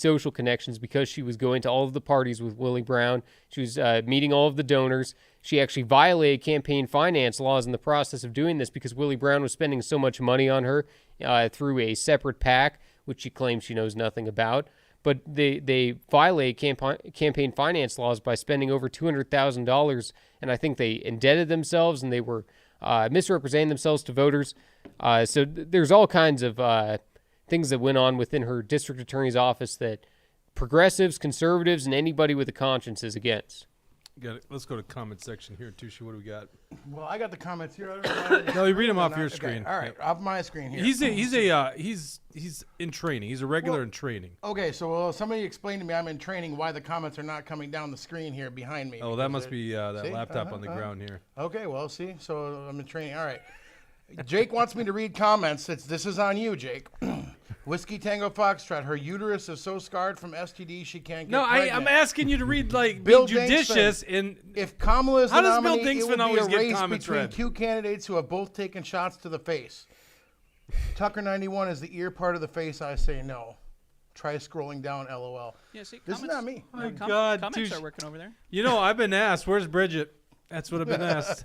social connections because she was going to all of the parties with Willie Brown. She was meeting all of the donors. She actually violated campaign finance laws in the process of doing this because Willie Brown was spending so much money on her through a separate PAC, which she claims she knows nothing about. But they violate campaign finance laws by spending over $200,000, and I think they indebted themselves and they were misrepresenting themselves to voters. So there's all kinds of things that went on within her district attorney's office that progressives, conservatives, and anybody with a conscience is against. Got it. Let's go to comment section here, Tushy. What do we got? Well, I got the comments here. No, you read them off your screen. All right, off my screen here. He's in training. He's a regular in training. Okay, so somebody explain to me, I'm in training, why the comments are not coming down the screen here behind me. Oh, that must be that see? laptop on the ground here. Okay, well, see, so I'm in training. All right. Jake wants me to read comments. This is on you, Jake. Whiskey Tango Foxtrot. Her uterus is so scarred from STD she can't get pregnant. I'm asking you to read, like, Bill be judicious. If Kamala is the nominee, it would be always a get race comments between read? two candidates who have both taken shots to the face. Tucker 91 is the ear part of the face. I say no. Try scrolling down, LOL. Yeah, see, This is not me. Oh, my God. Comments are working over there. You know, I've been asked, where's Bridget? That's what I've been asked.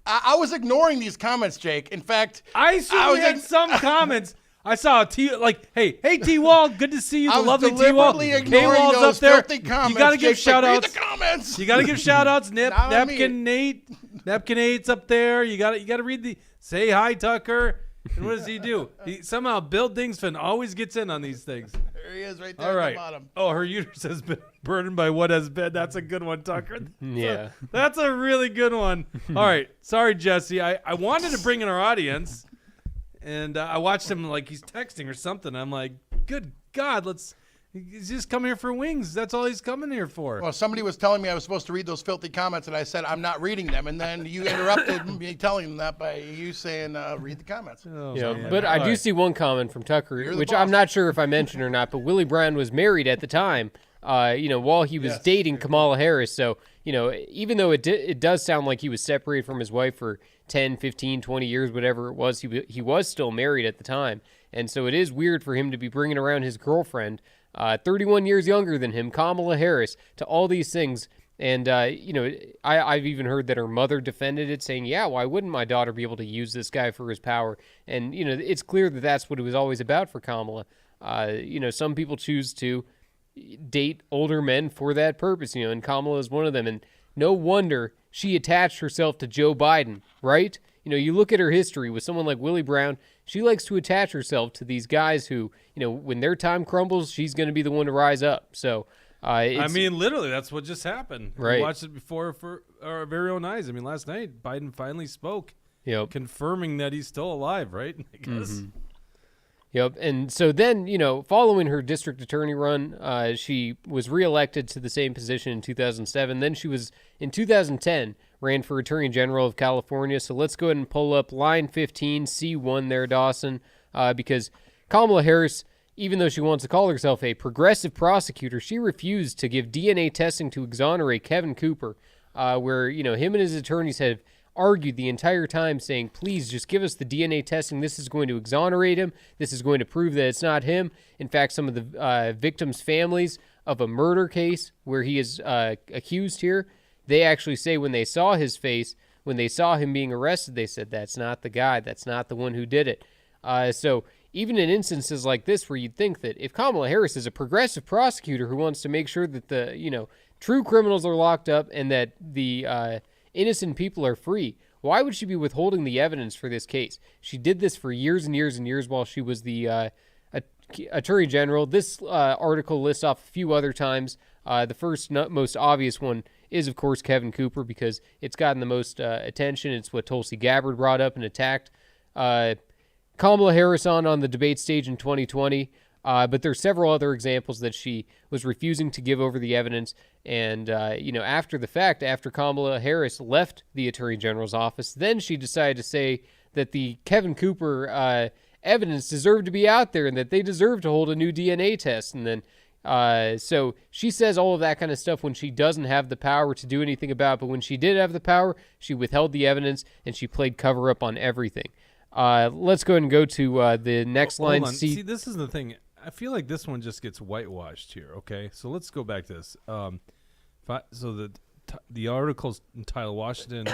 I was ignoring these comments, Jake. In fact, I certainly had some comments. I saw a T, like, hey, T Wall, good to see you, the lovely T Wall. K Wall's up there. Comments, you got to give shout outs. Read the comments. You got to give shout outs. Napkin Nate. Napkin 8's up there. You got to read the say hi, Tucker. And what does he do? He somehow Bill Dingsfin always gets in on these things. There he is, right there All right. at the bottom. Oh, her uterus has been burdened by what has been. That's a good one, Tucker. Yeah. That's a really good one. All right. Sorry, Jesse. I wanted to bring in our audience, and I watched him like he's texting or something. I'm like, good God, he's just coming here for wings. That's all he's coming here for. Well, somebody was telling me I was supposed to read those filthy comments, and I said I'm not reading them. And then you interrupted me telling them that by you saying read the comments. Oh, Yeah, but I do see one comment from Tucker, You're the which boss. I'm not sure if I mentioned or not, but Willie Brown was married at the time, while he was dating Kamala Harris. So, even though it does sound like he was separated from his wife for 10, 15, 20 years, whatever it was, he was still married at the time. And so it is weird for him to be bringing around his girlfriend, 31 years younger than him, Kamala Harris, to all these things. And, I've even heard that her mother defended it, saying, yeah, why wouldn't my daughter be able to use this guy for his power? And, it's clear that that's what it was always about for Kamala. Some people choose to date older men for that purpose, and Kamala is one of them. And no wonder she attached herself to Joe Biden, right? You look at her history with someone like Willie Brown, she likes to attach herself to these guys who, when their time crumbles, she's going to be the one to rise up. So, literally, that's what just happened. Right. We watched it before for our very own eyes. last night, Biden finally spoke, confirming that he's still alive, right? I guess. Mm-hmm. Yep. And so then, following her district attorney run, she was reelected to the same position in 2007. Then she was, in 2010, ran for Attorney General of California. So let's go ahead and pull up line 15, C1 there, Dawson, because Kamala Harris, even though she wants to call herself a progressive prosecutor, she refused to give DNA testing to exonerate Kevin Cooper, where, him and his attorneys have argued the entire time saying, please just give us the DNA testing. This is going to exonerate him. This is going to prove that it's not him. In fact, some of the victims' families of a murder case where he is accused here, they actually say when they saw his face, when they saw him being arrested, they said, that's not the guy. That's not the one who did it. So even in instances like this where you'd think that if Kamala Harris is a progressive prosecutor who wants to make sure that the, true criminals are locked up and that the innocent people are free, why would she be withholding the evidence for this case? She did this for years and years and years while she was the Attorney General. This article lists off a few other times. The first most obvious one is, of course, Kevin Cooper, because it's gotten the most attention. It's what Tulsi Gabbard brought up and attacked Kamala Harris on the debate stage in 2020. But there's several other examples that she was refusing to give over the evidence. And, after the fact, after Kamala Harris left the Attorney General's office, then she decided to say that the Kevin Cooper evidence deserved to be out there and that they deserve to hold a new DNA test. And then, so she says all of that kind of stuff when she doesn't have the power to do anything about it. But when she did have the power, she withheld the evidence and she played cover up on everything. Let's go ahead and go to the next line. See, this is the thing. I feel like this one just gets whitewashed here. Okay, so let's go back to this. So the article's entitled "Washington"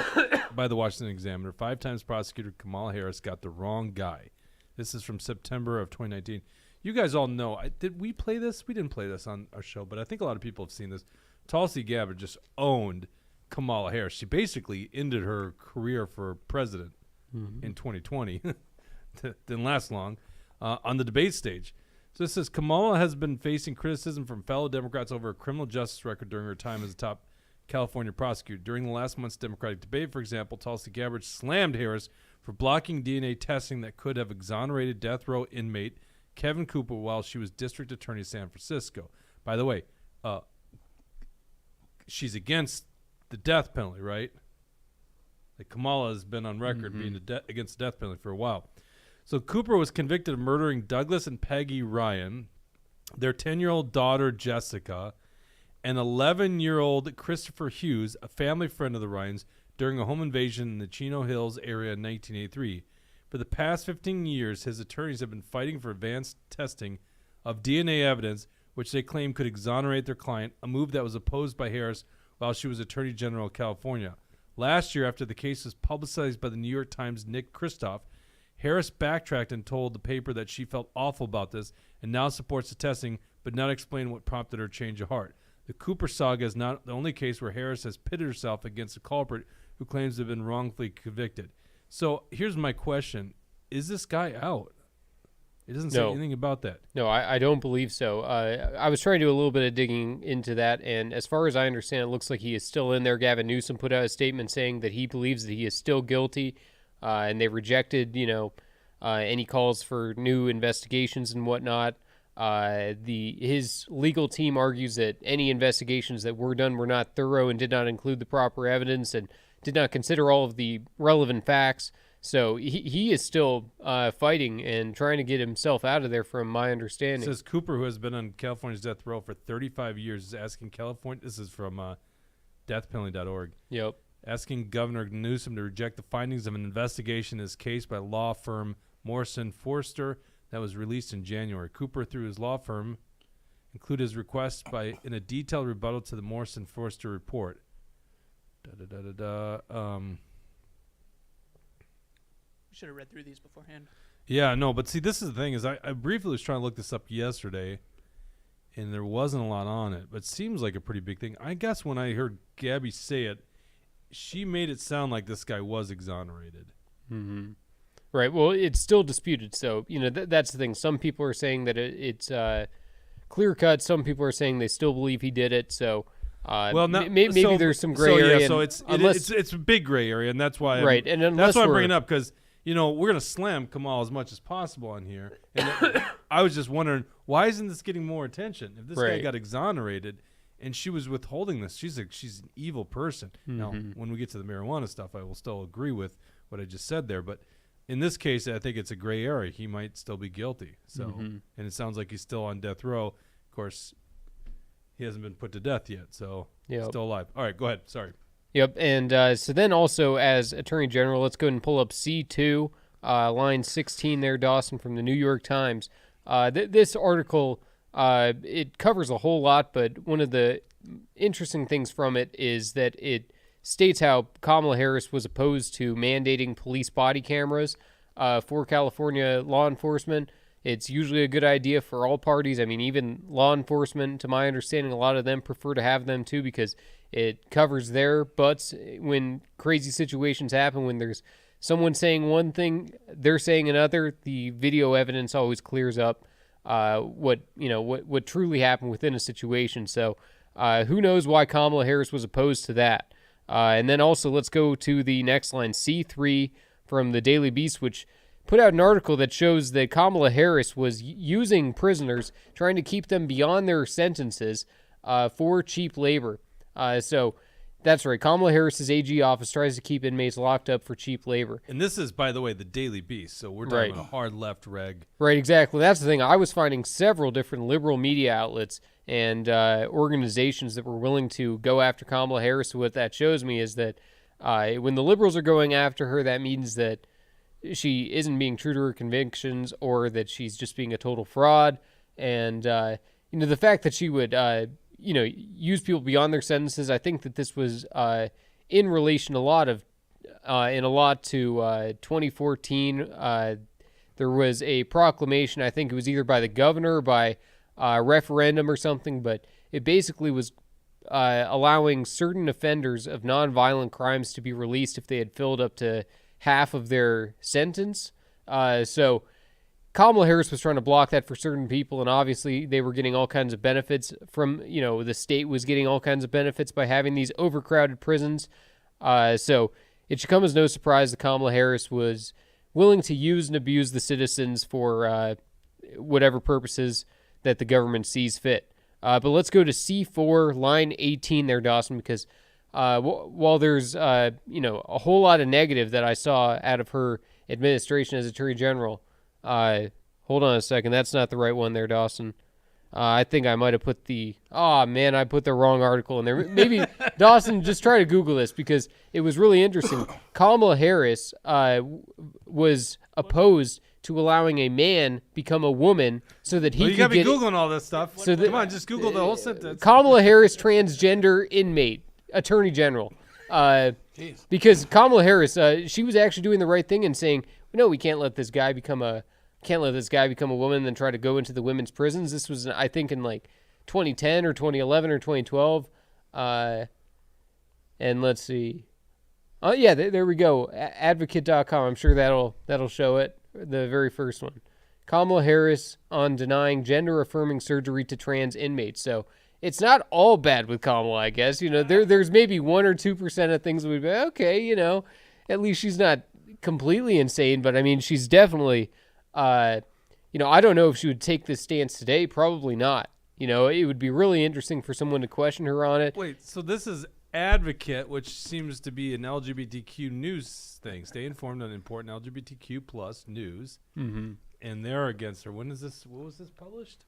by the Washington Examiner. 5 times prosecutor Kamala Harris got the wrong guy. This is from September of 2019. You guys all know. Did we play this? We didn't play this on our show, but I think a lot of people have seen this. Tulsi Gabbard just owned Kamala Harris. She basically ended her career for president in 2020. Didn't last long on the debate stage. So this says Kamala has been facing criticism from fellow Democrats over a criminal justice record during her time as a top California prosecutor. During the last month's Democratic debate, for example, Tulsi Gabbard slammed Harris for blocking DNA testing that could have exonerated death row inmate Kevin Cooper while she was district attorney of San Francisco. By the way, she's against the death penalty, right? Like Kamala has been on record being against the death penalty for a while. So Cooper was convicted of murdering Douglas and Peggy Ryan, their 10-year-old daughter Jessica, and 11-year-old Christopher Hughes, a family friend of the Ryans, during a home invasion in the Chino Hills area in 1983. For the past 15 years, his attorneys have been fighting for advanced testing of DNA evidence, which they claim could exonerate their client, a move that was opposed by Harris while she was Attorney General of California. Last year, after the case was publicized by the New York Times' Nick Kristof, Harris backtracked and told the paper that she felt awful about this and now supports the testing, but not explain what prompted her change of heart. The Cooper saga is not the only case where Harris has pitted herself against a culprit who claims to have been wrongfully convicted. So here's my question. Is this guy out? It doesn't say anything about that. No, I don't believe so. I was trying to do a little bit of digging into that, and as far as I understand, it looks like he is still in there. Gavin Newsom put out a statement saying that he believes that he is still guilty, and they rejected, any calls for new investigations and whatnot. His legal team argues that any investigations that were done were not thorough and did not include the proper evidence and did not consider all of the relevant facts. So he is still fighting and trying to get himself out of there, from my understanding. It says Cooper, who has been on California's death row for 35 years, is asking California. This is from deathpenalty.org. Yep. Asking Governor Newsom to reject the findings of an investigation in his case by law firm Morrison Forster that was released in January. Cooper, through his law firm, included his request in a detailed rebuttal to the Morrison Forster report. We should have read through these beforehand. Yeah, no, but see, this is the thing, is I briefly was trying to look this up yesterday, and there wasn't a lot on it, but it seems like a pretty big thing. I guess when I heard Gabby say it, she made it sound like this guy was exonerated. Mm-hmm. Right. Well, it's still disputed. So, that's the thing. Some people are saying that it's clear cut. Some people are saying they still believe he did it. So, maybe there's some gray area. So it's a big gray area, and that's why right. That's why I'm bringing it up, because we're gonna slam Kamal as much as possible on here. And I was just wondering, why isn't this getting more attention? If this guy got exonerated and she was withholding this, she's an evil person. Mm-hmm. Now, when we get to the marijuana stuff, I will still agree with what I just said there, but in this case, I think it's a gray area. He might still be guilty. So, and it sounds like he's still on death row. Of course, he hasn't been put to death yet, so he's still alive. All right, go ahead. Sorry. Yep, and so then also as Attorney General, let's go ahead and pull up C2, line 16 there, Dawson, from the New York Times. This article, it covers a whole lot, but one of the interesting things from it is that it states how Kamala Harris was opposed to mandating police body cameras for California law enforcement. It's usually a good idea for all parties. I mean, even law enforcement, to my understanding, a lot of them prefer to have them too, because it covers their butts when crazy situations happen. When there's someone saying one thing, they're saying another. The video evidence always clears up what truly happened within a situation. So who knows why Kamala Harris was opposed to that? And then also, let's go to the next line, C3 from the Daily Beast, which put out an article that shows that Kamala Harris was using prisoners, trying to keep them beyond their sentences for cheap labor. So that's right. Kamala Harris's AG office tries to keep inmates locked up for cheap labor. And this is, by the way, the Daily Beast. So we're talking about a hard left reg. Right, exactly. That's the thing. I was finding several different liberal media outlets and organizations that were willing to go after Kamala Harris. What that shows me is that when the liberals are going after her, that means that she isn't being true to her convictions, or that she's just being a total fraud. And, the fact that she would, use people beyond their sentences, I think that this was in relation in a lot to 2014. There was a proclamation, I think it was either by the governor or by referendum or something, but it basically was allowing certain offenders of nonviolent crimes to be released if they had filled up to half of their sentence. So Kamala Harris was trying to block that for certain people, and obviously they were getting all kinds of benefits from, the state was getting all kinds of benefits by having these overcrowded prisons. So it should come as no surprise that Kamala Harris was willing to use and abuse the citizens for whatever purposes that the government sees fit. But let's go to C4, line 18 there, Dawson, because while there's, a whole lot of negative that I saw out of her administration as Attorney General, hold on a second. That's not the right one there, Dawson. I think I might have put I put the wrong article in there. Maybe, Dawson, just try to Google this because it was really interesting. Kamala Harris was opposed to allowing a man become a woman so that he you could gotta be get... Googling all this stuff. So Come on, just Google the whole sentence. Kamala Harris, transgender inmate, Attorney General. Because Kamala Harris, she was actually doing the right thing and saying, no, we can't let this guy become a woman and then try to go into the women's prisons. This was, I think, in like 2010 or 2011 or 2012. And let's see. Oh, yeah, there we go. Advocate.com. I'm sure that'll show it. The very first one. Kamala Harris on denying gender-affirming surgery to trans inmates. So it's not all bad with Kamala, I guess. There's maybe 1 or 2% of things that would be, okay, at least she's not completely insane. But, I mean, she's definitely... I don't know if she would take this stance today. Probably not. It would be really interesting for someone to question her on it. Wait, so this is Advocate, which seems to be an LGBTQ news thing. Stay informed on important LGBTQ plus news. Mm-hmm. And they're against her. When is this? What was this published?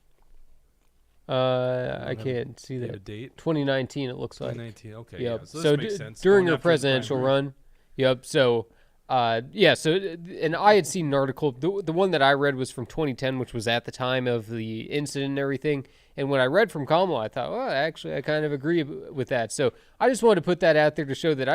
I can't see that. A date? 2019, it looks like. 2019, okay. Yep. Yeah. So this makes sense. During Going her after the presidential primary. run. Yep. So, and I had seen an article. The one that I read was from 2010, which was at the time of the incident and everything. And when I read from Kamala, I thought, well, actually, I kind of agree with that. So I just wanted to put that out there to show that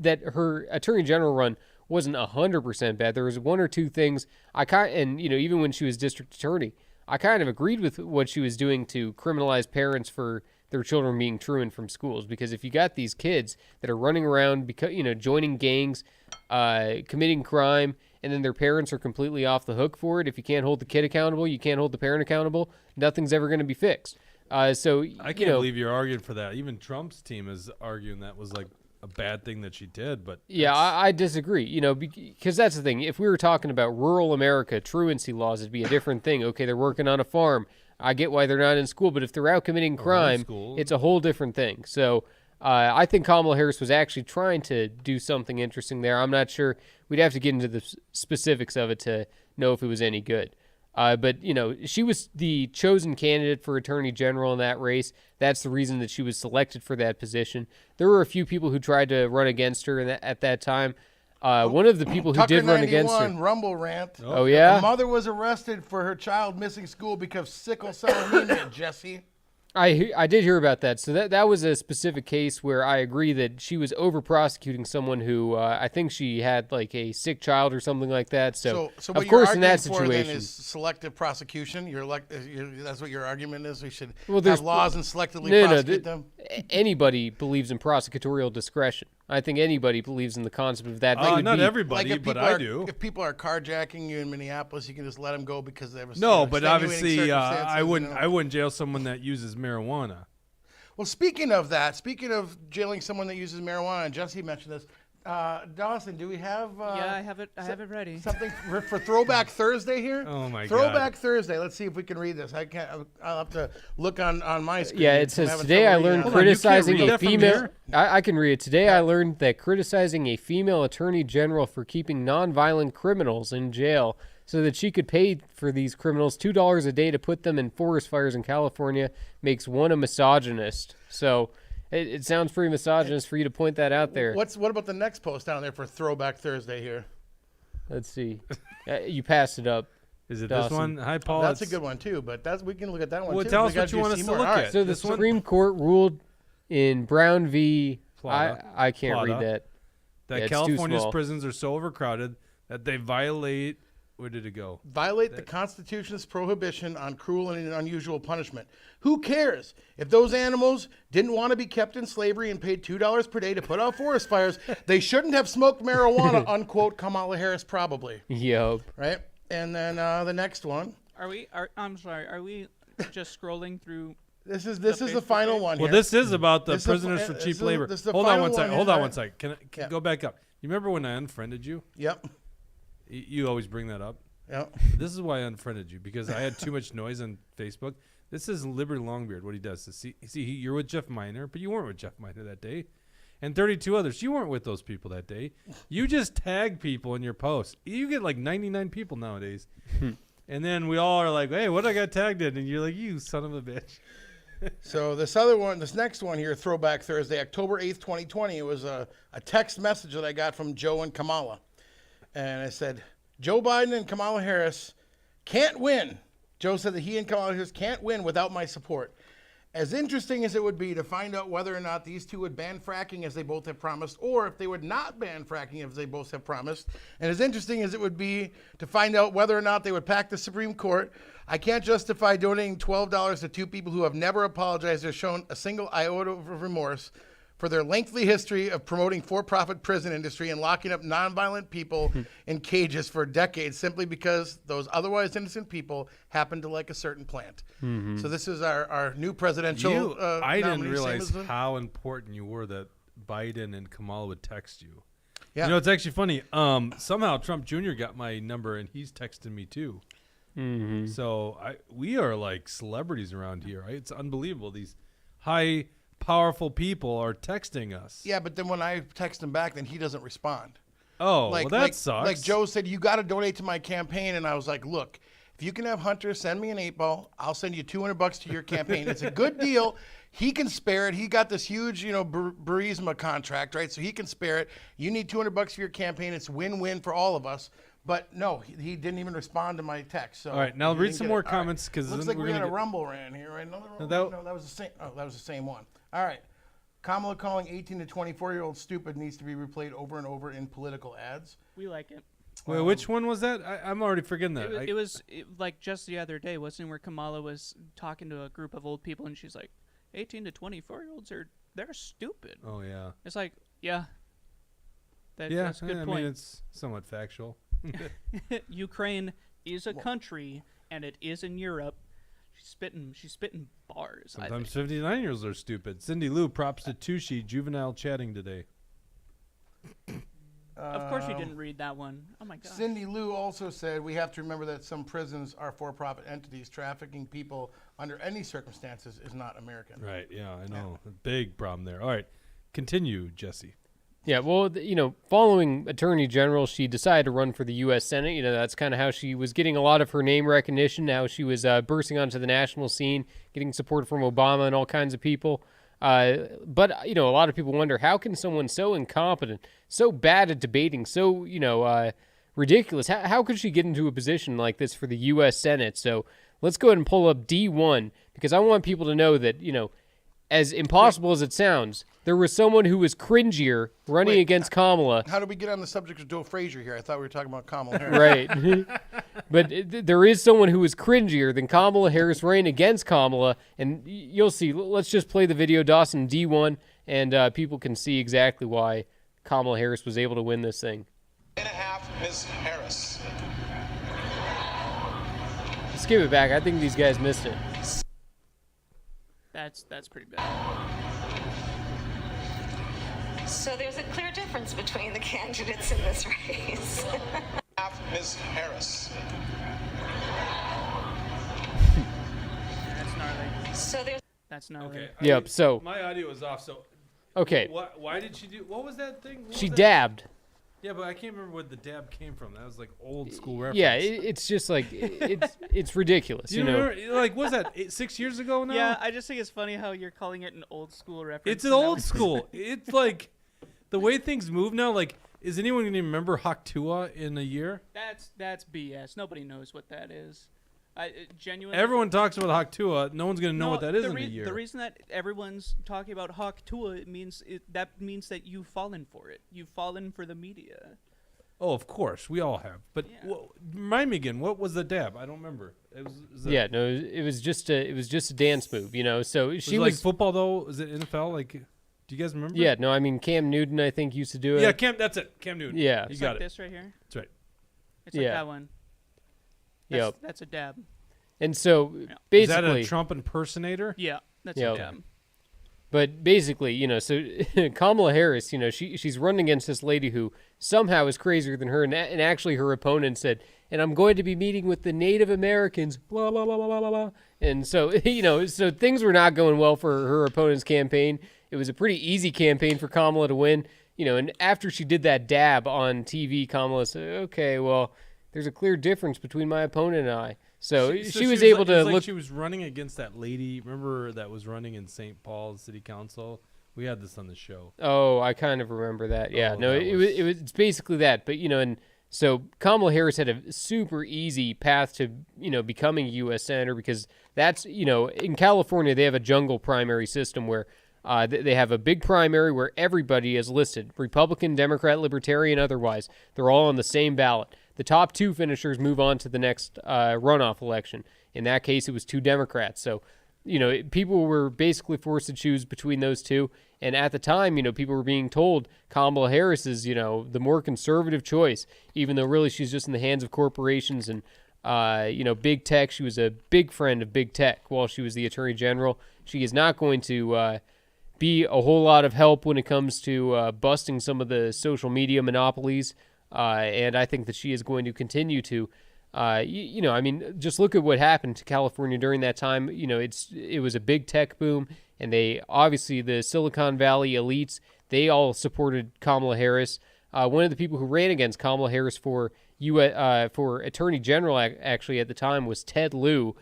that her Attorney General run wasn't 100% bad. There was 1 or 2 things even when she was district attorney, I kind of agreed with what she was doing to criminalize parents for their children being truant from schools. Because if you got these kids that are running around, joining gangs, committing crime, and then their parents are completely off the hook for it, if you can't hold the kid accountable, you can't hold the parent accountable, nothing's ever going to be fixed. So I can't believe you're arguing for that. Even Trump's team is arguing that was like a bad thing that she did. But yeah, I disagree. Because that's the thing. If we were talking about rural America, truancy laws, it'd be a different thing. Okay, they're working on a farm. I get why they're not in school, but if they're out committing crime, it's a whole different thing. So I think Kamala Harris was actually trying to do something interesting there. I'm not sure. We'd have to get into the specifics of it to know if it was any good. But, she was the chosen candidate for Attorney General in that race. That's the reason that she was selected for that position. There were a few people who tried to run against her at that time. One of the people who did run against her. Rumble rant. Oh, yeah? A mother was arrested for her child missing school because sickle cell anemia, Jesse. I did hear about that. So that was a specific case where I agree that she was over prosecuting someone who I think she had like a sick child or something like that. So what of course you're in that arguing for then situation, is selective prosecution. That's what your argument is. We should there's have laws and selectively prosecute them. Anybody believes in prosecutorial discretion. I think anybody believes in the concept of that. Not everybody, but I do. If people are carjacking you in Minneapolis, you can just let them go because they have a no. But obviously, circumstances, I wouldn't jail someone that uses marijuana. Well, speaking of jailing someone that uses marijuana, and Jesse mentioned this. Dawson, do we have? Yeah, I have it ready. Something for Throwback Thursday here. Oh my God! Throwback Thursday. Let's see if we can read this. I'll have to look on my screen. Yeah, it says today I learned criticizing a female. I can read it. Today I learned that criticizing a female attorney general for keeping nonviolent criminals in jail so that she could pay for these criminals $2 a day to put them in forest fires in California makes one a misogynist. So. It sounds pretty misogynist for you to point that out there. What about the next post down there for Throwback Thursday here? Let's see. You passed it up. Is it Dawson. this one? Hi, Paul. That's a It's- good one too, but we can look at that one Well, too. tell We us got what you want us to Seymour. look All right. at. So the This one? Supreme Court ruled in Brown v. Plata. I can't Plata. read that. That Yeah, it's too California's small. prisons are so overcrowded that they violate. Where did it go? Violate the Constitution's prohibition on cruel and unusual punishment. Who cares? If those animals didn't want to be kept in slavery and paid $2 per day to put out forest fires, they shouldn't have smoked marijuana, unquote, Kamala Harris probably. Yup. Right? And then the next one. I'm sorry. Are we just scrolling through? This is the Facebook final page? one Well, here. this is about the This is the prisoners fi- for this cheap is- labor. this is the Hold on final one second. one. Hold on Yeah. one second. Can Yeah. go back up? You remember when I unfriended you? Yep. You always bring that up. Yep. This is why I unfriended you, because I had too much noise on Facebook. This is Liberty Longbeard. What he does is you're with Jeff Miner, but you weren't with Jeff Miner that day, and 32 others. You weren't with those people that day. You just tag people in your posts. You get like 99 people nowadays, and then we all are like, "Hey, what I got tagged in?" And you're like, "You son of a bitch." So this next one here, Throwback Thursday, October 8th, 2020. It was a text message that I got from Joe and Kamala. And I said, Joe Biden and Kamala Harris can't win. Joe said that he and Kamala Harris can't win without my support. As interesting as it would be to find out whether or not these two would ban fracking as they both have promised, or if they would not ban fracking as they both have promised, and as interesting as it would be to find out whether or not they would pack the Supreme Court, I can't justify donating $12 to two people who have never apologized or shown a single iota of remorse for their lengthy history of promoting for-profit prison industry and locking up nonviolent people in cages for decades simply because those otherwise innocent people happen to like a certain plant. So this is our new presidential I didn't nominee, realize same as how important you were that Biden and Kamala would text you. Yeah. You know, it's actually funny. Somehow Trump Jr. got my number and he's texting me too. So we are like celebrities around here, right? It's unbelievable. These high, powerful people are texting us. Yeah, but then when I text him back, then he doesn't respond. Oh, Like, well, that like, sucks. Like Joe said, you got to donate to my campaign, and I was like, look, if you can have Hunter send me an 8-ball, I'll send you $200 to your campaign. It's a good deal. He can spare it. He got this huge, Burisma contract, right? So he can spare it. You need $200 for your campaign. It's win-win for all of us. But no, he didn't even respond to my text. So All right, now he read didn't some get more it. All right. comments, 'cause looks then like we're we had gonna a get- rumble ran here, right? Another rumble? that- No, that was the same. Oh, that was the same one. All right. Kamala calling 18 to 24-year-olds stupid needs to be replayed over and over in political ads. We like it. Wait, which one was that? I'm already forgetting that. It was like just the other day, wasn't it, where Kamala was talking to a group of old people and she's like, 18 to 24-year-olds they're stupid. Oh, yeah. It's like, yeah. Yeah, That's a good I point. mean, it's somewhat factual. Ukraine is a country and it is in Europe. She's spitting bars. I Sometimes think. 59-year-olds are stupid. Cindy Lou, props to Tushy, juvenile chatting today. Of course you didn't read that one. Oh my god. Cindy Lou also said we have to remember that some prisons are for-profit entities. Trafficking people under any circumstances is not American. Right, yeah, I know. Big problem there. All right, continue, Jesse. Yeah, well, following Attorney General, she decided to run for the U.S. Senate. That's kind of how she was getting a lot of her name recognition. How she was bursting onto the national scene, getting support from Obama and all kinds of people. But a lot of people wonder, how can someone so incompetent, so bad at debating, so, ridiculous, how could she get into a position like this for the U.S. Senate? So let's go ahead and pull up D1, because I want people to know that, as impossible as it sounds, there was someone who was cringier running against Kamala. How did we get on the subject of Joe Frazier here? I thought we were talking about Kamala Harris. Right. But there is someone who is cringier than Kamala Harris running against Kamala, and you'll see. Let's just play the video, Dawson, D1, and people can see exactly why Kamala Harris was able to win this thing. And a half, Ms. Harris. Just give it back. I think these guys missed it. That's pretty bad. So there's a clear difference between the candidates in this race. Half, Ms. Harris. That's gnarly. So there's That's gnarly. Okay. Yep, so- my audio was off. So Okay. why did she do? What was that thing? What She was that? dabbed. Yeah, but I can't remember where the dab came from. That was like old school reference. Yeah, it's just like it's ridiculous. Do you remember? Like, what was that 6 years ago now? Yeah, I just think it's funny how you're calling it an old school reference. It's an and that old was- school. It's like the way things move now. Like Is anyone going to remember Haktua in a year? That's BS. Nobody knows what that is. Genuinely. Everyone talks about Haktua. No one's going to know what that is in a year. The reason that everyone's talking about Haktua means that you've fallen for it. You've fallen for the media. Oh, of course. We all have. But remind me again, what was the dab? I don't remember. It was just a dance move, you know. So she was was like football though. Is it NFL? Like, do you guys remember? Yeah, no, I mean Cam Newton, I think used to do it. Yeah, Cam. That's it. Cam Newton. Yeah, you it's got like it. This right here. That's right. It's like that one. Yeah, that's a dab. And so basically, is that a Trump impersonator? Yeah, that's a dab. But basically, you know, so Kamala Harris, you know, she's running against this lady who somehow is crazier than her, and actually her opponent said, and I'm going to be meeting with the Native Americans, blah, blah, blah, blah, blah, blah. And so, you know, so things were not going well for her opponent's campaign. It was a pretty easy campaign for Kamala to win, you know, and after she did that dab on TV, Kamala said, okay, well, there's a clear difference between my opponent and I. So she was able to look. She was running against that lady. Remember that was running in St. Paul's City Council? We had this on the show. Oh, I kind of remember that. Yeah, Oh, no, it's basically that. But you know, and so Kamala Harris had a super easy path to, you know, becoming a U.S. senator, because that's, you know, in California they have a jungle primary system where they have a big primary where everybody is listed, Republican, Democrat, Libertarian, otherwise. They're all on the same ballot. The top two finishers move on to the next runoff election. In that case, it was two Democrats. So, you know, people were basically forced to choose between those two. And at the time, you know, people were being told Kamala Harris is, you know, the more conservative choice, even though really she's just in the hands of corporations and, you know, big tech. She was a big friend of big tech while she was the attorney general. She is not going to be a whole lot of help when it comes to busting some of the social media monopolies. And I think that she is going to continue to, you know, I mean, just look at what happened to California during that time. You know, it was a big tech boom, and they obviously, the Silicon Valley elites, they all supported Kamala Harris. One of the people who ran against Kamala Harris for attorney general actually at the time was Ted Lieu.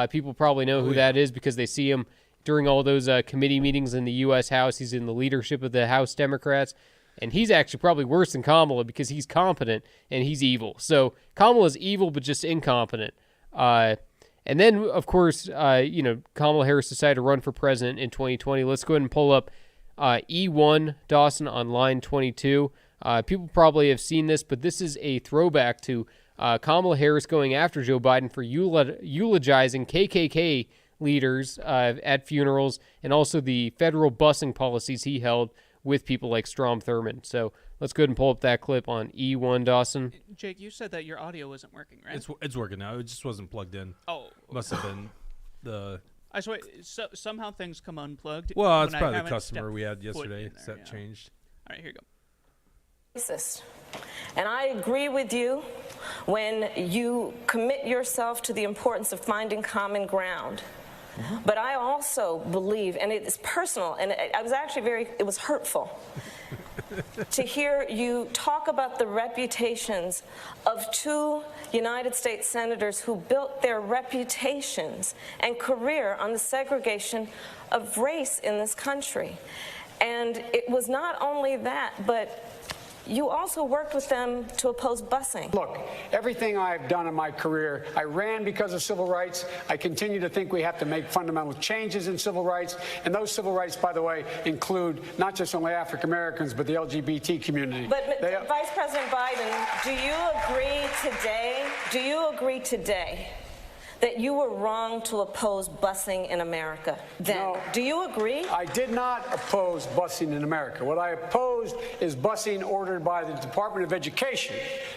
People probably know who that is because they see him during all those committee meetings in the U.S. House. He's in the leadership of the House Democrats. And he's actually probably worse than Kamala because he's competent and he's evil. So Kamala's evil but just incompetent. And then, of course, you know, Kamala Harris decided to run for president in 2020. Let's go ahead and pull up E1 Dawson on line 22. People probably have seen this, but this is a throwback to Kamala Harris going after Joe Biden for eulogizing KKK leaders at funerals and also the federal busing policies he held with people like Strom Thurmond. So let's go ahead and pull up that clip on E1 Dawson. Jake, you said that your audio wasn't working, right? It's working now. It just wasn't plugged in. Oh. Must have been the... I swear, somehow things come unplugged. Well, it's probably the customer we had yesterday that changed. All right, here you go. Racist. And I agree with you when you commit yourself to the importance of finding common ground. But I also believe, and it is personal, and I was actually it was hurtful to hear you talk about the reputations of two United States senators who built their reputations and career on the segregation of race in this country. And it was not only that, but you also worked with them to oppose busing. Look, everything I've done in my career, I ran because of civil rights. I continue to think we have to make fundamental changes in civil rights. And those civil rights, by the way, include not just only African Americans, but the LGBT community. But Vice President Biden, do you agree today that you were wrong to oppose busing in America then? No, do you agree? I did not oppose busing in America. What I opposed is busing ordered by the Department of Education.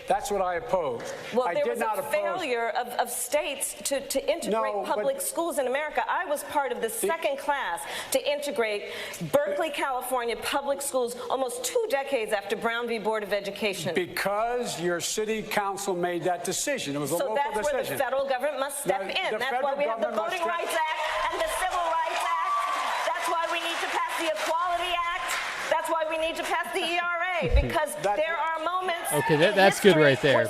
That's what I opposed. Well, I there did was not a failure of states to integrate public schools in America. I was part of the second class to integrate Berkeley, California public schools almost 2 decades after Brown v. Board of Education. Because your city council made that decision. It was a local decision. So that's where the federal government must step in. That's why we have the Voting Rights Act and the Civil Rights Act. That's why we need to pass the Equality Act. That's why we need to pass the ERA, because there are moments. Okay, that's good right there.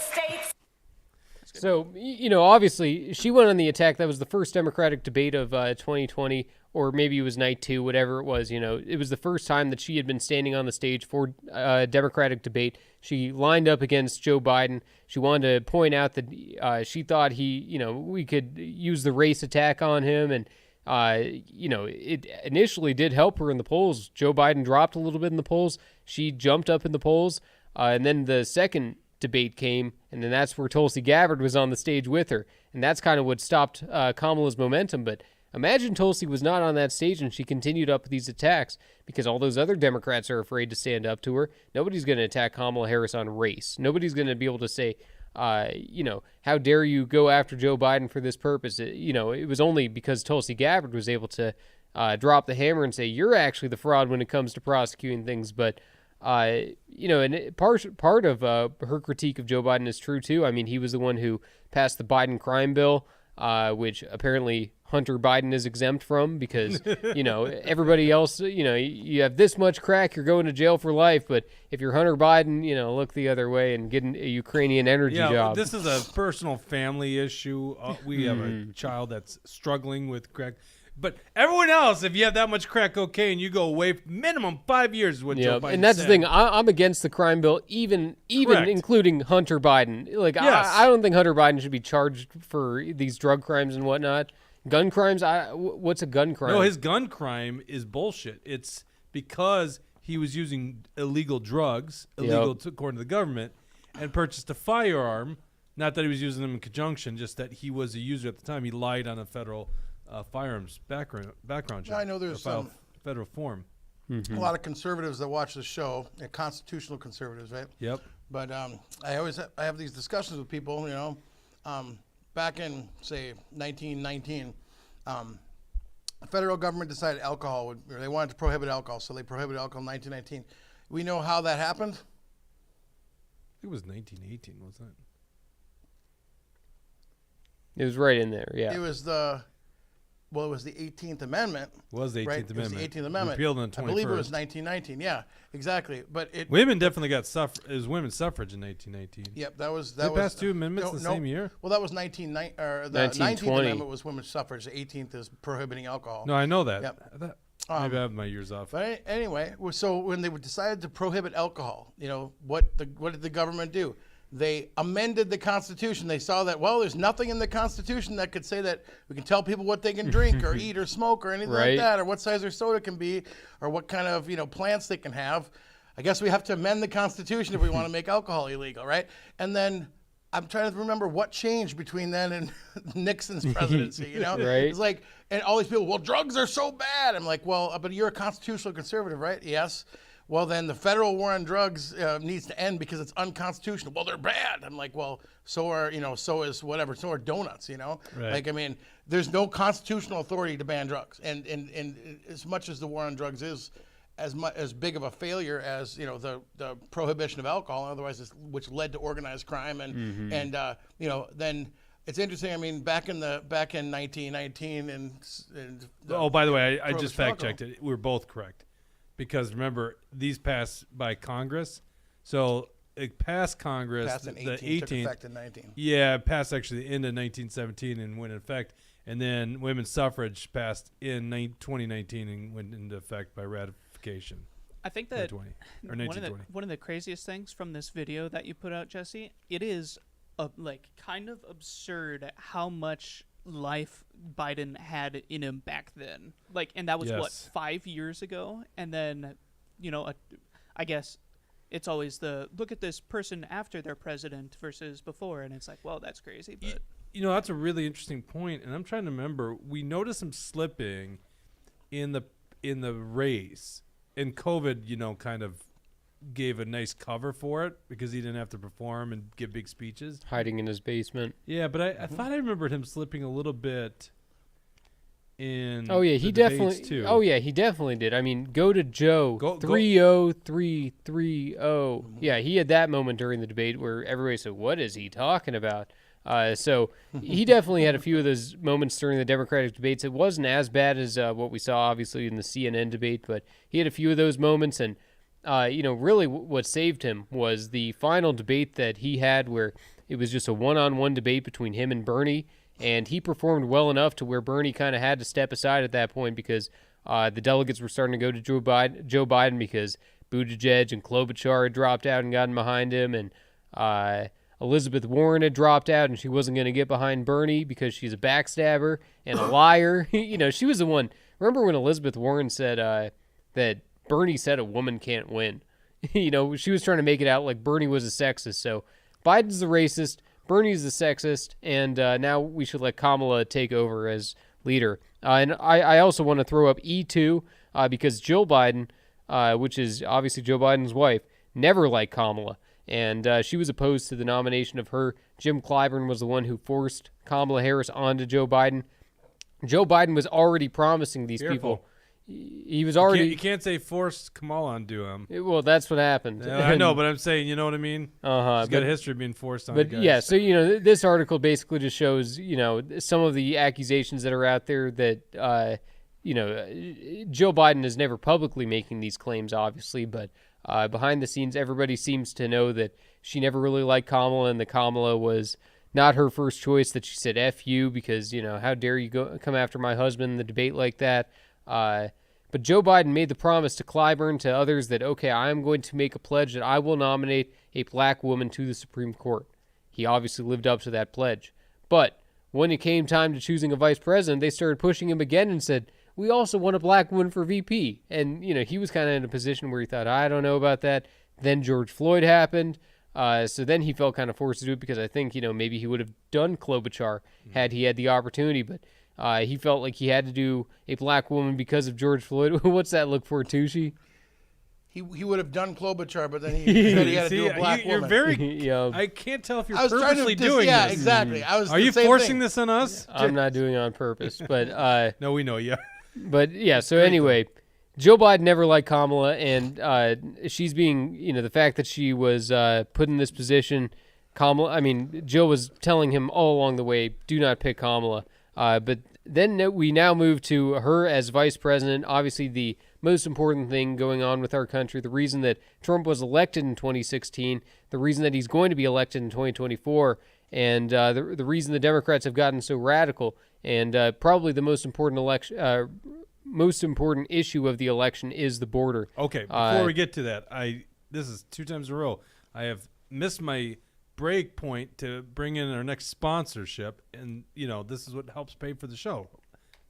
So, obviously, she went on the attack. That was the first Democratic debate of 2020, or maybe it was night 2, whatever it was. It was the first time that she had been standing on the stage for a Democratic debate. She lined up against Joe Biden. She wanted to point out that she thought we could use the race attack on him. And, it initially did help her in the polls. Joe Biden dropped a little bit in the polls. She jumped up in the polls. And then the second debate came, and then that's where Tulsi Gabbard was on the stage with her, and that's kind of what stopped Kamala's momentum. But imagine Tulsi was not on that stage and she continued up with these attacks, because all those other Democrats are afraid to stand up to her. Nobody's going to attack Kamala Harris on race. Nobody's going to be able to say, how dare you go after Joe Biden for this purpose? It was only because Tulsi Gabbard was able to drop the hammer and say, you're actually the fraud when it comes to prosecuting things. But and part of her critique of Joe Biden is true too. I mean, he was the one who passed the Biden crime bill, which apparently Hunter Biden is exempt from, because everybody else, you have this much crack, you're going to jail for life. But if you're Hunter Biden, look the other way and get a Ukrainian energy job. This is a personal family issue. We have a child that's struggling with crack. But everyone else, if you have that much crack cocaine, you go away minimum 5 years. Is what Joe Biden and that's said. the thing. I'm against the crime bill, even Correct. including Hunter Biden. Like, Yes. I don't think Hunter Biden should be charged for these drug crimes and whatnot. Gun crimes. What's a gun crime? No, his gun crime is bullshit. It's because he was using illegal drugs, according to the government, and purchased a firearm. Not that he was using them in conjunction, just that he was a user at the time. He lied on a federal firearms background check. I know there's some federal form. a lot of conservatives that watch the show, constitutional conservatives, right? Yep. But I have these discussions with people, back in, say, 1919, the federal government decided they wanted to prohibit alcohol, so they prohibited alcohol in 1919. We know how that happened. It was 1918, wasn't it? It was right in there. Yeah. It was the 18th Amendment. Was the 18th right? Amendment. It was the 18th Amendment. Repealed on the 21st. I believe it was 1919. Yeah, exactly. But women definitely got it was women's suffrage in 1919. Yep, that was They passed 2 amendments the same year. Well, that was the 19th Amendment was women's suffrage. The 18th is prohibiting alcohol. No, I know that. Yep. Maybe I have my years off. But anyway, so when they decided to prohibit alcohol, what did the government do? They amended the Constitution. They saw that, there's nothing in the Constitution that could say that we can tell people what they can drink or eat or smoke or anything like that, or what size their soda can be, or what kind of plants they can have. I guess we have to amend the Constitution if we want to make alcohol illegal, right? And then I'm trying to remember what changed between then and Nixon's presidency, Right. It's like, and all these people, drugs are so bad. I'm like, but you're a constitutional conservative, right? Yes. Well, then the federal war on drugs needs to end because it's unconstitutional. Well, they're bad. I'm like, so are donuts, Right. Like, I mean, there's no constitutional authority to ban drugs. And as much as the war on drugs is as big of a failure as, the prohibition of alcohol, otherwise, which led to organized crime. And, then it's interesting. I mean, back in 1919 and by the way, I just prohibition of fact checked it. We were both correct. Because remember, these passed by Congress, so it passed Congress. Passed in 18, the 18th, took effect in 19. Yeah, it passed actually the end of 1917 and went in effect. And then women's suffrage passed in 2019 and went into effect by ratification. I think that 1920. one of the craziest things from this video that you put out, Jesse, it is kind of absurd how much life Biden had in him back then. And that was what, 5 years ago? And then, I guess it's always look at this person after they're president versus before, and it's like, that's crazy. But that's a really interesting point, and I'm trying to remember. We noticed him slipping in the race, and COVID, kind of gave a nice cover for it because he didn't have to perform and give big speeches. Hiding in his basement. Yeah, but I thought I remembered him slipping a little bit in he definitely too. Oh yeah, he definitely did. I mean, go to Joe 30330. Yeah, he had that moment during the debate where everybody said, "What is he talking about?" So he definitely had a few of those moments during the Democratic debates. It wasn't as bad as what we saw, obviously, in the CNN debate, but he had a few of those moments. And really what saved him was the final debate that he had where It was just a one-on-one debate between him and Bernie, and he performed well enough to where Bernie kind of had to step aside at that point because the delegates were starting to go to Joe Biden because Buttigieg and Klobuchar had dropped out and gotten behind him, and Elizabeth Warren had dropped out, and she wasn't going to get behind Bernie because she's a backstabber and a liar. She was the one. Remember when Elizabeth Warren said that Bernie said a woman can't win? She was trying to make it out like Bernie was a sexist. So Biden's the racist, Bernie's the sexist, and now we should let Kamala take over as leader. And I also want to throw up E2 because Jill Biden, which is obviously Joe Biden's wife, never liked Kamala. And she was opposed to the nomination of her. Jim Clyburn was the one who forced Kamala Harris onto Joe Biden. Joe Biden was already promising these people. He was already. You can't say forced Kamala onto him. Well, that's what happened. Yeah, I know, but I'm saying, you know what I mean? He's got a history of being forced on. But guys. yeah, so this article basically just shows some of the accusations that are out there that Joe Biden is never publicly making these claims, obviously, but behind the scenes, everybody seems to know that she never really liked Kamala, and that Kamala was not her first choice. That she said "F you" because how dare you come after my husband in the debate like that. But Joe Biden made the promise to Clyburn, to others, that, okay, I am going to make a pledge that I will nominate a black woman to the Supreme Court. He obviously lived up to that pledge. But when it came time to choosing a vice president, they started pushing him again and said, we also want a black woman for VP. And, he was kind of in a position where he thought, I don't know about that. Then George Floyd happened. So then he felt kind of forced to do it because I think, maybe he would have done Klobuchar had he had the opportunity. But he felt like he had to do a black woman because of George Floyd. What's that look for, Tucci? He would have done Klobuchar, but then he said he had to do a black you're woman. very. I can't tell if you're I was purposely doing this. Yeah, exactly. Are you forcing this on us? I'm not doing it on purpose, but no, we know you. But yeah. So anyway, Joe Biden never liked Kamala, and she's being, the fact that she was put in this position. Joe was telling him all along the way, do not pick Kamala. But then we now move to her as vice president. Obviously, the most important thing going on with our country, the reason that Trump was elected in 2016, the reason that he's going to be elected in 2024, and the reason the Democrats have gotten so radical, and probably the most important issue of the election is the border. Okay, before we get to that, this is 2 times in a row. I have missed my break point to bring in our next sponsorship, and this is what helps pay for the show.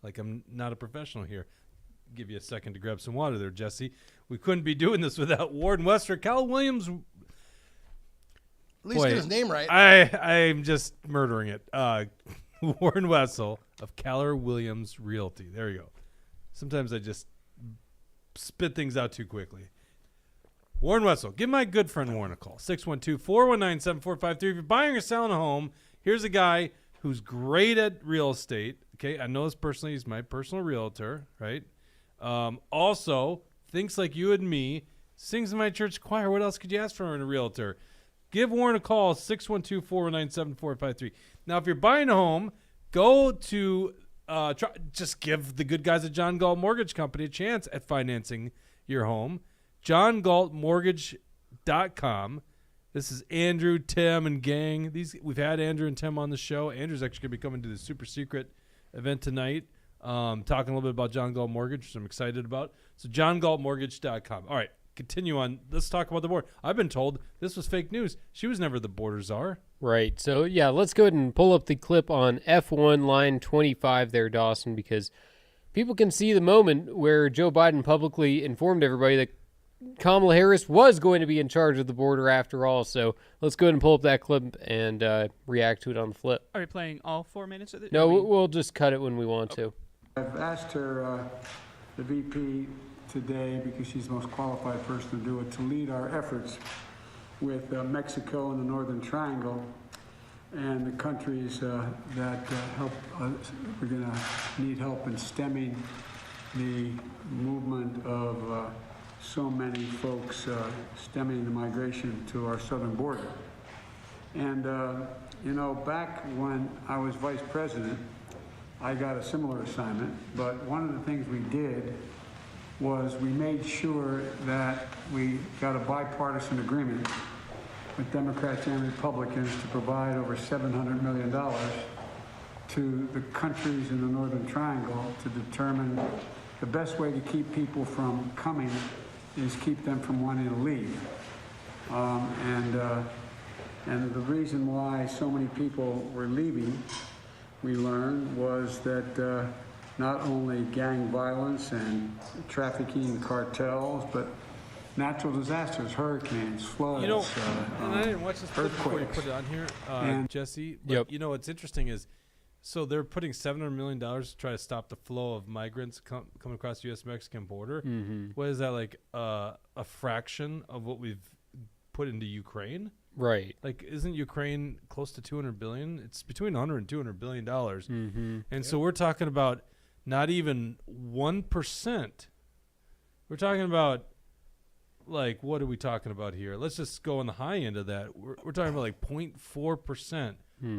Like, I'm not a professional here. Give you a second to grab some water there, Jesse. We couldn't be doing this without Warren Wester. Cal Williams. At least get his name right. I'm just murdering it. Warren Wessel of Keller Williams Realty. There you go. Sometimes I just spit things out too quickly. Warren Wessel, give my good friend Warren a call. 612-419-7453. If you're buying or selling a home, here's a guy who's great at real estate. Okay, I know this personally. He's my personal realtor, right? Also, thinks like you and me, sings in my church choir. What else could you ask for in a realtor? Give Warren a call, 612-419-7453. Now, if you're buying a home, go to just give the good guys at John Galt Mortgage Company a chance at financing your home. JohnGaltMortgage.com. This is Andrew, Tim, and gang. We've had Andrew and Tim on the show. Andrew's actually going to be coming to the super secret event tonight, talking a little bit about John Galt Mortgage, which I'm excited about. So JohnGaltMortgage.com. All right, continue on. Let's talk about the border. I've been told this was fake news. She was never the border czar. Right. So, yeah, let's go ahead and pull up the clip on F1 line 25 there, Dawson, because people can see the moment where Joe Biden publicly informed everybody that Kamala Harris was going to be in charge of the border after all. So let's go ahead and pull up that clip and react to it on the flip. Are we playing all 4 minutes of it? No, we'll just cut it when we want to. I've asked her, the VP, today, because she's the most qualified person to do it, to lead our efforts with Mexico and the Northern Triangle and the countries that help. We're going to need help in stemming the movement of so many folks stemming the migration to our southern border. And, back when I was vice president, I got a similar assignment, but one of the things we did was we made sure that we got a bipartisan agreement with Democrats and Republicans to provide over $700 million to the countries in the Northern Triangle to determine the best way to keep people from coming is keep them from wanting to leave. And the reason why so many people were leaving, we learned, was that not only gang violence and trafficking and cartels, but natural disasters, hurricanes, floods. You know, and I didn't watch this clip before you earthquakes. put it on here, Jesse. But Yep. you know what's interesting is, so they're putting $700 million to try to stop the flow of migrants coming across the U.S.-Mexican border. Mm-hmm. What is that, like a fraction of what we've put into Ukraine? Right. Like, isn't Ukraine close to $200 billion? It's between $100 and $200 billion. Mm-hmm. And so we're talking about not even 1%. We're talking about, like, what are we talking about here? Let's just go on the high end of that. We're talking about like 0.4%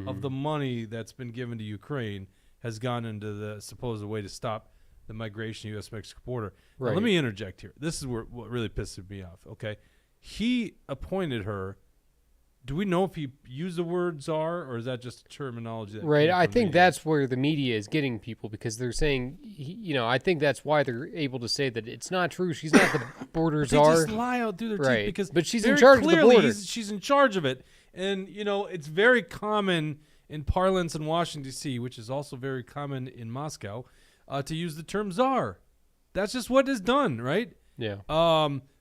of the money that's been given to Ukraine has gone into the supposed way to stop the migration U.S.-Mexico border. Now, Right. let me interject here. This is what really pisses me off, okay? He appointed her. Do we know if he used the word czar, or is that just terminology? That Right. came I from think media? that's where the media is getting people, because they're saying, I think that's why they're able to say that it's not true. She's not the border They czar. just lie out through their Right. teeth because But she's in very charge of the clearly border. she's in charge of it. And, it's very common in parlance in Washington, D.C., which is also very common in Moscow, to use the term czar. That's just what is done, right? Yeah.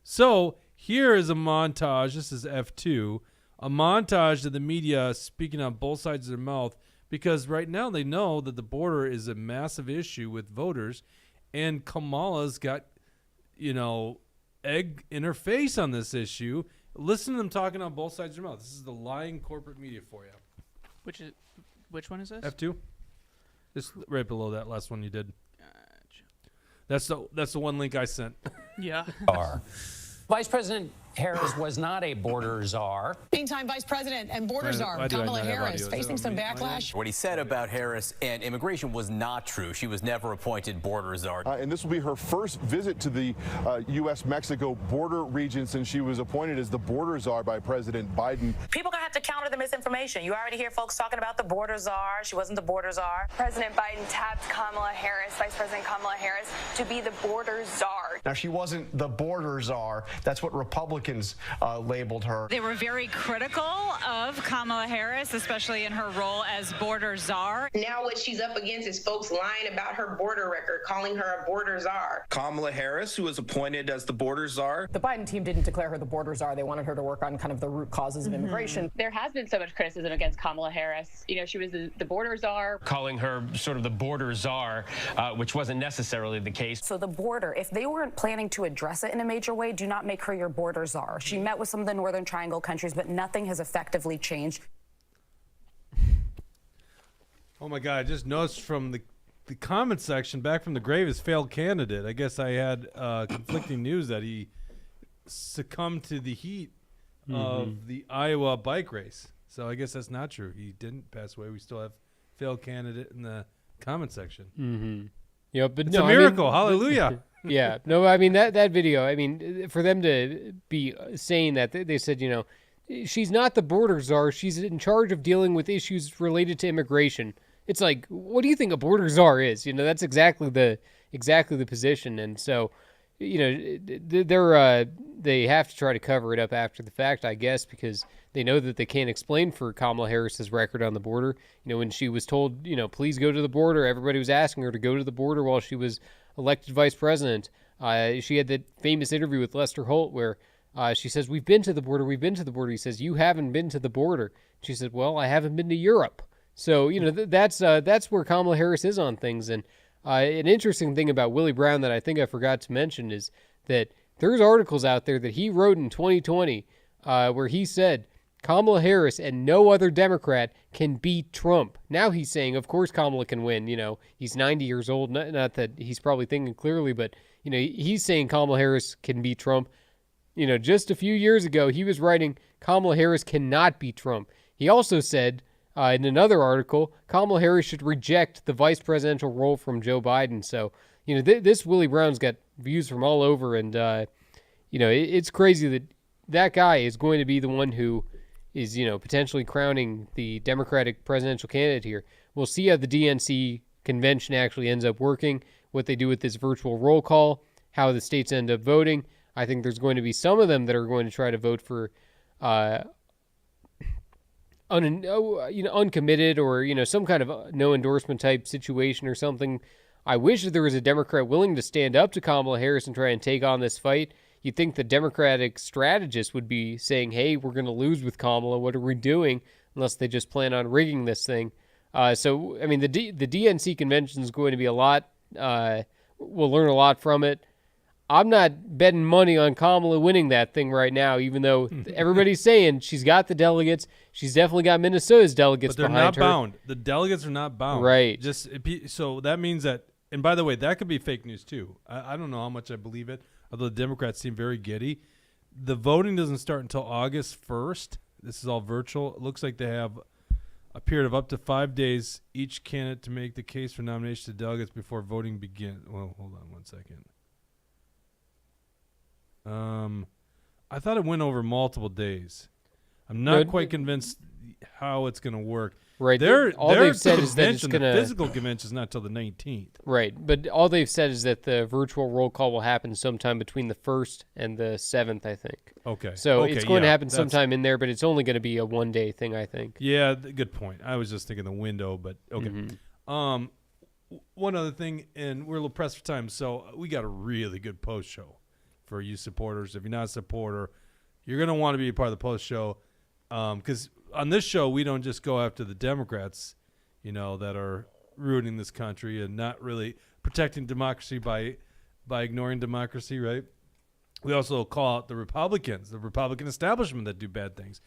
So here is a montage. This is F2. A montage of the media speaking on both sides of their mouth, because right now they know that the border is a massive issue with voters, and Kamala's got, egg in her face on this issue. Listen to them talking on both sides of their mouth. This is the lying corporate media for you. Which one is this? F2. Just right below that last one you did. Gotcha. That's the one link I sent. Yeah. Vice President Harris was not a border czar. Meantime, Vice President and border czar Why do I Kamala not have Harris audio? Is facing that some on me? backlash. What he said about Harris and immigration was not true. She was never appointed border czar. And this will be her first visit to the U.S.-Mexico border region since she was appointed as the border czar by President Biden. People gonna have to counter the misinformation. You already hear folks talking about the border czar. She wasn't the border czar. President Biden tapped Kamala Harris, Vice President Kamala Harris, to be the border czar. Now, she wasn't the border czar. That's what Republicans labeled her. They were very critical of Kamala Harris, especially in her role as border czar. Now what she's up against is folks lying about her border record, calling her a border czar. Kamala Harris, who was appointed as the border czar. The Biden team didn't declare her the border czar. They wanted her to work on kind of the root causes of immigration. There has been so much criticism against Kamala Harris. She was the border czar. Calling her sort of the border czar, which wasn't necessarily the case. So the border, if they weren't planning to address it in a major way, do not make her your border czar. She met with some of the Northern Triangle countries, but nothing has effectively changed. Oh my God! I just noticed from the comment section back from the grave is failed candidate. I guess I had conflicting news that he succumbed to the heat of the Iowa bike race. So I guess that's not true. He didn't pass away. We still have failed candidate in the comment section. Mm-hmm. Yeah, but it's no, a miracle. Hallelujah. Yeah. No, I mean that video. I mean, for them to be saying that, they said, she's not the border czar. She's in charge of dealing with issues related to immigration. It's like, what do you think a border czar is? That's exactly the position. And so, they have to try to cover it up after the fact, I guess, because they know that they can't explain for Kamala Harris's record on the border. When she was told, please go to the border, everybody was asking her to go to the border while she was elected vice president. She had that famous interview with Lester Holt where she says, we've been to the border. He says, you haven't been to the border. She said, well, I haven't been to Europe. So, that's where Kamala Harris is on things. And an interesting thing about Willie Brown that I think I forgot to mention is that there's articles out there that he wrote in 2020 where he said Kamala Harris and no other Democrat can beat Trump. Now he's saying, of course, Kamala can win. He's 90 years old. Not that he's probably thinking clearly, but, he's saying Kamala Harris can beat Trump. Just a few years ago, he was writing Kamala Harris cannot beat Trump. He also said in another article, Kamala Harris should reject the vice presidential role from Joe Biden. So, this Willie Brown's got views from all over. And, it's crazy that guy is going to be the one who is, potentially crowning the Democratic presidential candidate here. We'll see how the DNC convention actually ends up working, what they do with this virtual roll call, how the states end up voting. I think there's going to be some of them that are going to try to vote for uncommitted or, some kind of no endorsement type situation or something. I wish that there was a Democrat willing to stand up to Kamala Harris and try and take on this fight. You'd think the Democratic strategist would be saying, hey, we're going to lose with Kamala. What are we doing? Unless they just plan on rigging this thing. The DNC convention is going to be a lot. We'll learn a lot from it. I'm not betting money on Kamala winning that thing right now, even though everybody's saying she's got the delegates. She's definitely got Minnesota's delegates behind her. But they're not bound. The delegates are not bound. Right. So that means that, and by the way, that could be fake news too. I don't know how much I believe it, although the Democrats seem very giddy. The voting doesn't start until August 1st. This is all virtual. It looks like they have a period of up to 5 days each candidate to make the case for nomination to delegates before voting begins. Well, hold on one second. I thought it went over multiple days. I'm not quite convinced how it's going to work. Right. All they've said is that it's going to... The physical convention is not till the 19th. Right. But all they've said is that the virtual roll call will happen sometime between the 1st and the 7th, I think. Okay. So it's going to happen sometime in there, but it's only going to be a one-day thing, I think. Yeah, good point. I was just thinking the window, but okay. Mm-hmm. One other thing, and we're a little pressed for time, so we got a really good post show for you supporters. If you're not a supporter, you're going to want to be a part of the post show, because on this show we don't just go after the Democrats, that are ruining this country and not really protecting democracy by ignoring democracy, right? We also call out the Republicans, the Republican establishment that do bad things.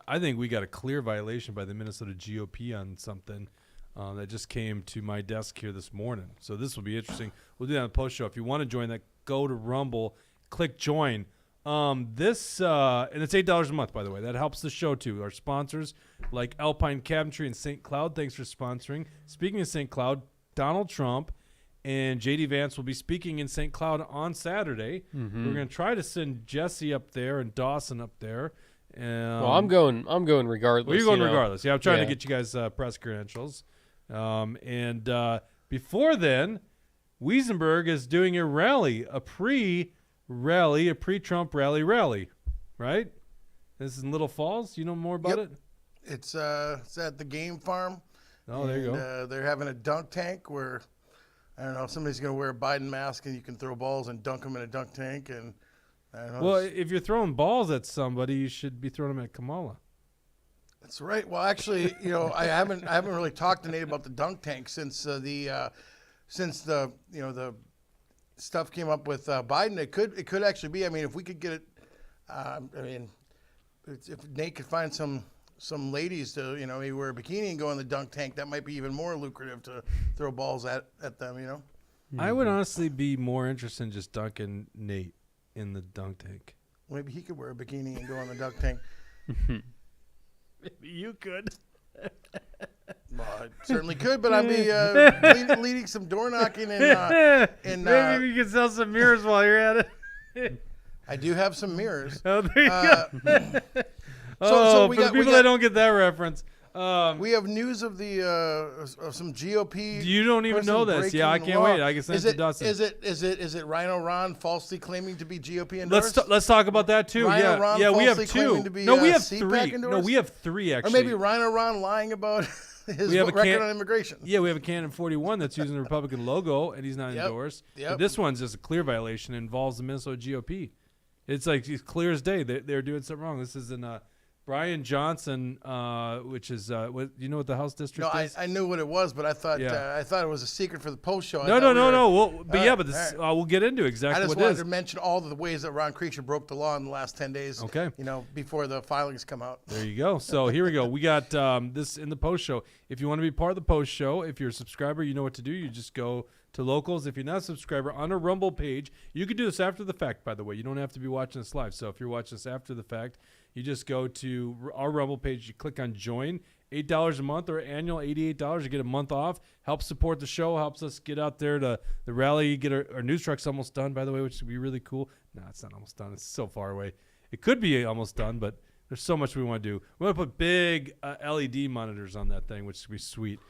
I think we got a clear violation by the Minnesota GOP on something that just came to my desk here this morning. So this will be interesting. We'll do that on the post show. If you want to join that, go to Rumble, click join. And it's $8 a month, by the way. That helps the show too. Our sponsors like Alpine Cabinetry and St. Cloud, thanks for sponsoring. Speaking of St. Cloud, Donald Trump and J.D. Vance will be speaking in St. Cloud on Saturday. Mm-hmm. We're going to try to send Jesse up there and Dawson up there. Well, I'm going regardless. Well, you're going regardless. Yeah, I'm trying to get you guys press credentials. Before then, Wiesenberg is doing a rally, a pre-Trump rally, right? This is in Little Falls. You know more about it? It's at the game farm. Oh, there you go. They're having a dunk tank where, I don't know, somebody's going to wear a Biden mask and you can throw balls and dunk them in a dunk tank. And I don't know. Well, if you're throwing balls at somebody, you should be throwing them at Kamala. That's right. Well, actually, I haven't really talked to Nate about the dunk tank since the stuff came up with Biden. It could actually be. I mean, if we could get it, if Nate could find some ladies to maybe wear a bikini and go in the dunk tank, that might be even more lucrative to throw balls at them. I would honestly be more interested in just dunking Nate in the dunk tank. Maybe he could wear a bikini and go in the dunk tank. Maybe you could. Well, I certainly could, but I'd be leading some door knocking and maybe you can sell some mirrors while you're at it. I do have some mirrors. Oh, there you go. So for the people that don't get that reference, we have news of some GOP. You don't even know this. Yeah, I can't wait. I can send it to Dustin. Is it Rhino Ron falsely claiming to be GOP endorsed? Let's talk about that too. Rhino Ron we have two. We have three. No, we have three actually. Or maybe Rhino Ron lying about his record on immigration. Yeah, we have a Canon 41 that's using the Republican logo and he's not endorsed. Yep. But this one's just a clear violation. It involves the Minnesota GOP. It's like it's clear as day. They're doing something wrong. This is in Brian Johnson, which is what you know what the House district is? I knew what it was, but I thought it was a secret for the post show. No. We'll get into exactly what it is. I just wanted to mention all the ways that Ron Kreischer broke the law in the last 10 days. Okay. Before the filings come out. There you go. So here we go. We got this in the post show. If you want to be part of the post show, if you're a subscriber, you know what to do. You just go to locals. If you're not a subscriber, on a Rumble page, you can do this after the fact, by the way. You don't have to be watching this live. So if you're watching this after the fact, you just go to our Rumble page. You click on join. $8 a month or annual $88. You get a month off. Helps support the show. Helps us get out there to the rally. Get our news truck's almost done, by the way, which would be really cool. No, it's not almost done. It's so far away. It could be almost done, but There's so much we want to do. We want to put big LED monitors on that thing, which would be sweet.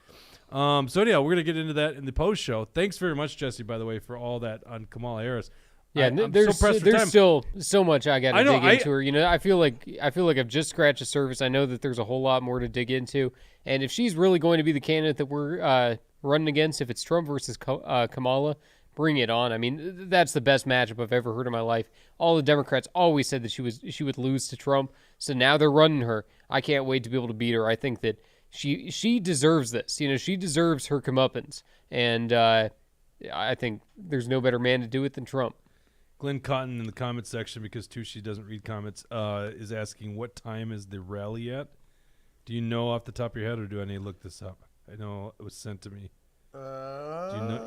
So anyhow, we're going to get into that in the post show. Thanks very much, Jesse, by the way, for all that on Kamala Harris. Yeah, there's still so much I got to dig into her. You know, I feel like I've just scratched the surface. I know that there's a whole lot more to dig into. And if she's really going to be the candidate that we're running against, if it's Trump versus Kamala, bring it on. I mean, that's the best matchup I've ever heard in my life. All the Democrats always said that she would lose to Trump. So now they're running her. I can't wait to be able to beat her. I think that she deserves this. You know, she deserves her comeuppance. And I think there's no better man to do it than Trump. Glenn Cotton in the comment section, because Tushy doesn't read comments, is asking, what time is the rally at? Do you know off the top of your head, or do I need to look this up? I know it was sent to me. Do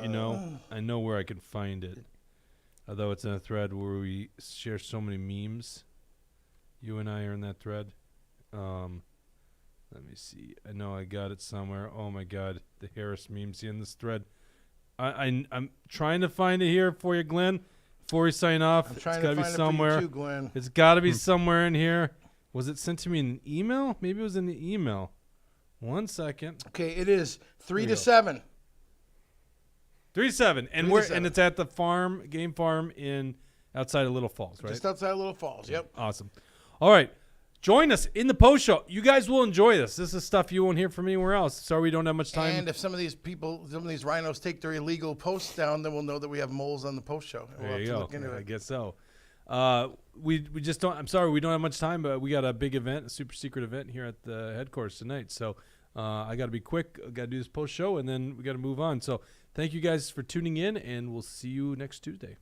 you know? I know where I can find it. Although it's in a thread where we share so many memes. You and I are in that thread. Let me see. I know I got it somewhere. Oh my God, the Harris memes in this thread. I'm trying to find it here for you, Glenn. Before we sign off, it's got to be somewhere. Glenn. It's got to be somewhere in here. Was it sent to me in an email? Maybe it was in the email. 1 second. Okay, it is 3 to 7. 3 to 7, and and it's at the game farm outside of Little Falls, right? Just outside of Little Falls. Yep. Awesome. All right. Join us in the post show. You guys will enjoy this. This is stuff you won't hear from anywhere else. Sorry we don't have much time. And if some of these rhinos take their illegal posts down, then we'll know that we have moles on the post show. We'll there you go. Yeah, I guess so. We just don't. I'm sorry we don't have much time, but we got a big event, a super secret event here at the headquarters tonight. So I got to be quick. I got to do this post show, and then we got to move on. So thank you guys for tuning in, and we'll see you next Tuesday.